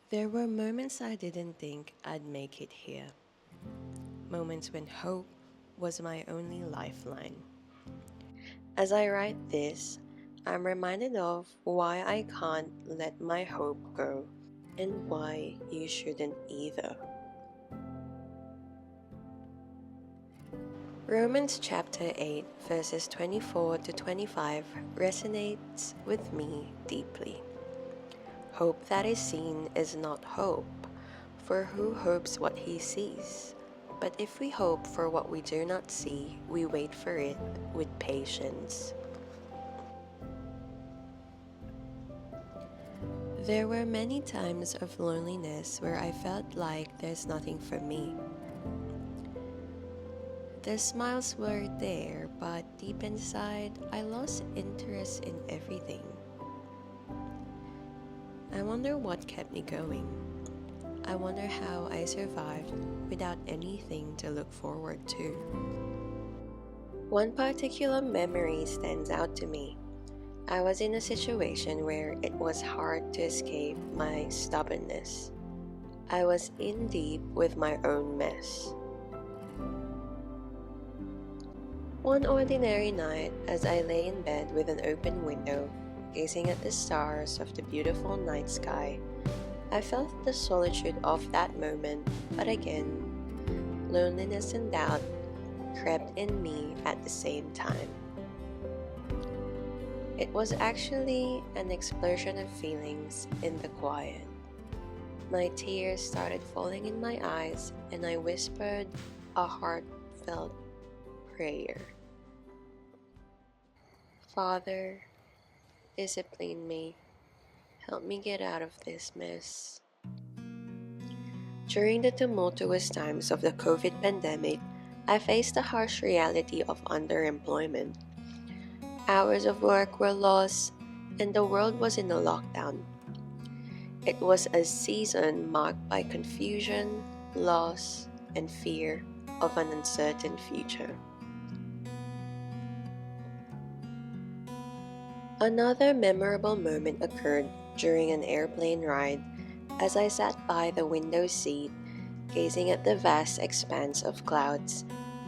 There were moments I didn't think I'd make it here. Moments when hope was my only lifeline. As I write this, I'm reminded of why I can't let my hope go and why you shouldn't either. Romans chapter 8, verses 24 to 25 resonates with me deeply. Hope that is seen is not hope, for who hopes what he sees? But if we hope for what we do not see, we wait for it with patience. There were many times of loneliness where I felt like there's nothing for me. The smiles were there, but deep inside, I lost interest in everything. I wonder what kept me going. I wonder how I survived without anything to look forward to. One particular memory stands out to me. I was in a situation where it was hard to escape my stubbornness. I was in deep with my own mess. One ordinary night, as I lay in bed with an open window, gazing at the stars of the beautiful night sky, I felt the solitude of that moment, but again, loneliness and doubt crept in me at the same time. It was actually an explosion of feelings in the quiet. My tears started falling in my eyes, and I whispered a heartfelt prayer. Father, discipline me. Help me get out of this mess. During the tumultuous times of the COVID pandemic, I faced the harsh reality of underemployment. Hours of work were lost, and the world was in a lockdown. It was a season marked by confusion, loss, and fear of an uncertain future. Another memorable moment occurred during an airplane ride as I sat by the window seat, gazing at the vast expanse of clouds,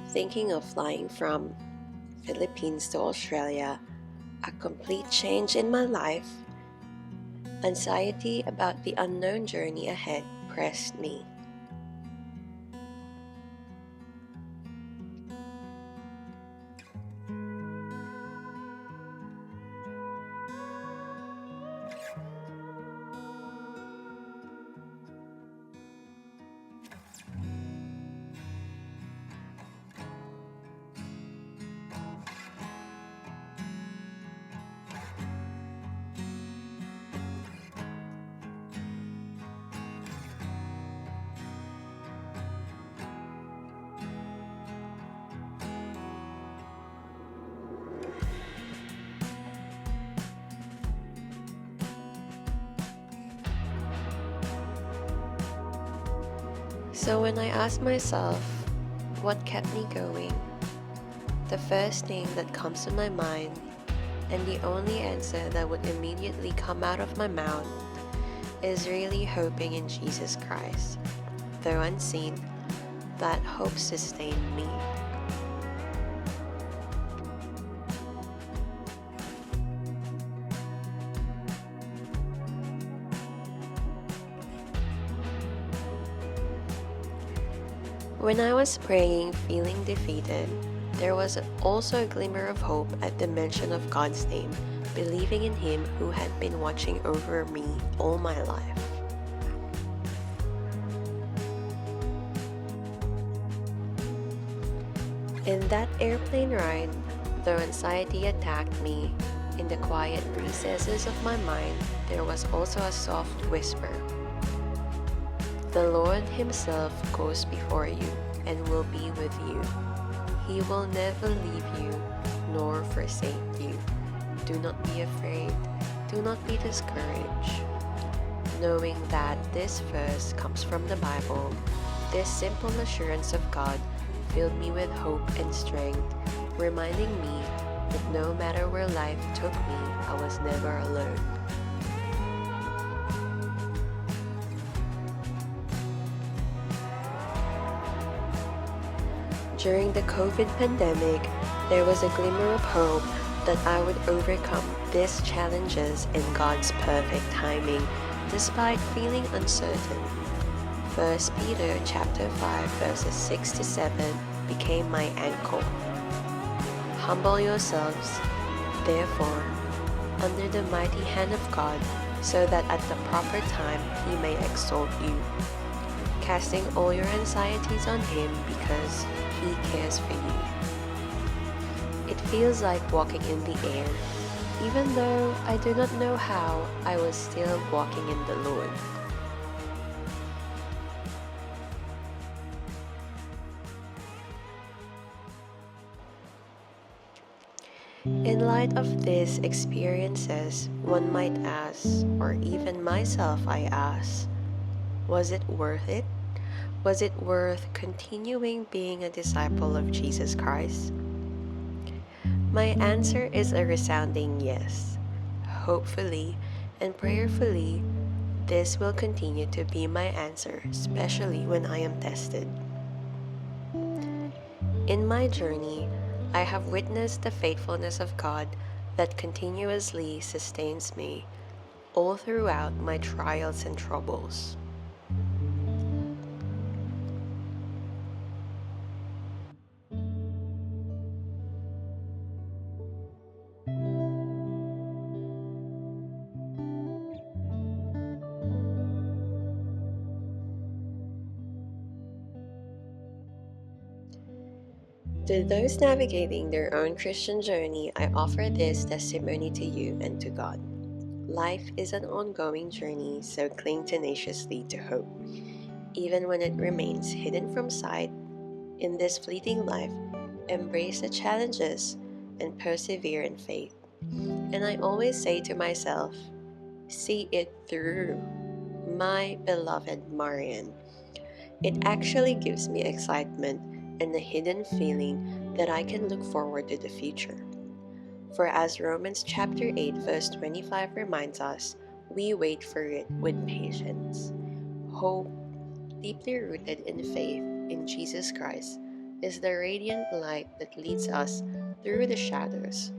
thinking of flying from Philippines to Australia, a complete change in my life. Anxiety about the unknown journey ahead pressed me. So when I ask myself, what kept me going? The first thing that comes to my mind, and the only answer that would immediately come out of my mouth, is really hoping in Jesus Christ. Though unseen, that hope sustained me. When I was praying, feeling defeated, there was also a glimmer of hope at the mention of God's name, believing in Him who had been watching over me all my life. In that airplane ride, though anxiety attacked me, in the quiet recesses of my mind, there was also a soft whisper. The Lord Himself goes before you and will be with you. He will never leave you nor forsake you. Do not be afraid. Do not be discouraged. Knowing that this verse comes from the Bible, this simple assurance of God filled me with hope and strength, reminding me that no matter where life took me, I was never alone. During the COVID pandemic, there was a glimmer of hope that I would overcome these challenges in God's perfect timing, despite feeling uncertain. First Peter chapter 5 verses 6 to 7 became my anchor. Humble yourselves, therefore, under the mighty hand of God, so that at the proper time he may exalt you, casting all your anxieties on him because he cares for you. It feels like walking in the air. Even though I do not know how, I was still walking in the Lord. In light of these experiences, one might ask, or even myself I ask, was it worth it? Was it worth continuing being a disciple of Jesus Christ? My answer is a resounding yes. Hopefully and prayerfully, this will continue to be my answer, especially when I am tested. In my journey, I have witnessed the faithfulness of God that continuously sustains me all throughout my trials and troubles. To those navigating their own Christian journey, I offer this testimony to you and to God. Life is an ongoing journey, so cling tenaciously to hope. Even when it remains hidden from sight in this fleeting life, embrace the challenges and persevere in faith. And I always say to myself, see it through, my beloved Marian. It actually gives me excitement and a hidden feeling that I can look forward to the future. For as Romans chapter 8 verse 25 reminds us, we wait for it with patience. Hope, deeply rooted in faith in Jesus Christ, is the radiant light that leads us through the shadows,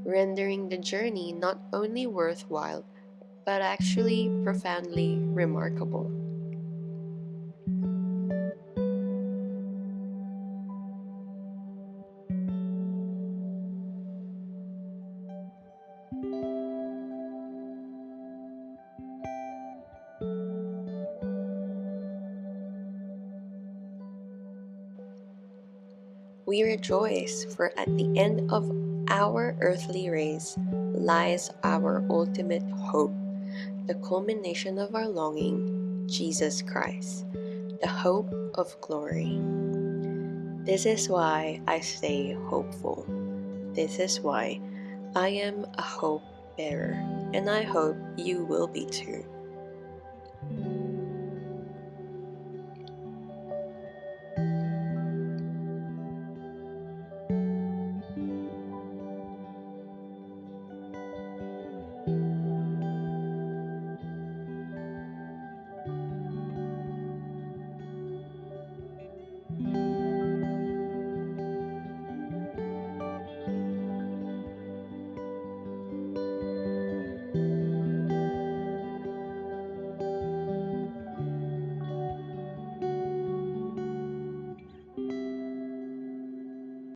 rendering the journey not only worthwhile, but actually profoundly remarkable. We rejoice, for at the end of our earthly race lies our ultimate hope, the culmination of our longing, Jesus Christ, the hope of glory. This is why I stay hopeful. This is why I am a hope bearer, and I hope you will be too.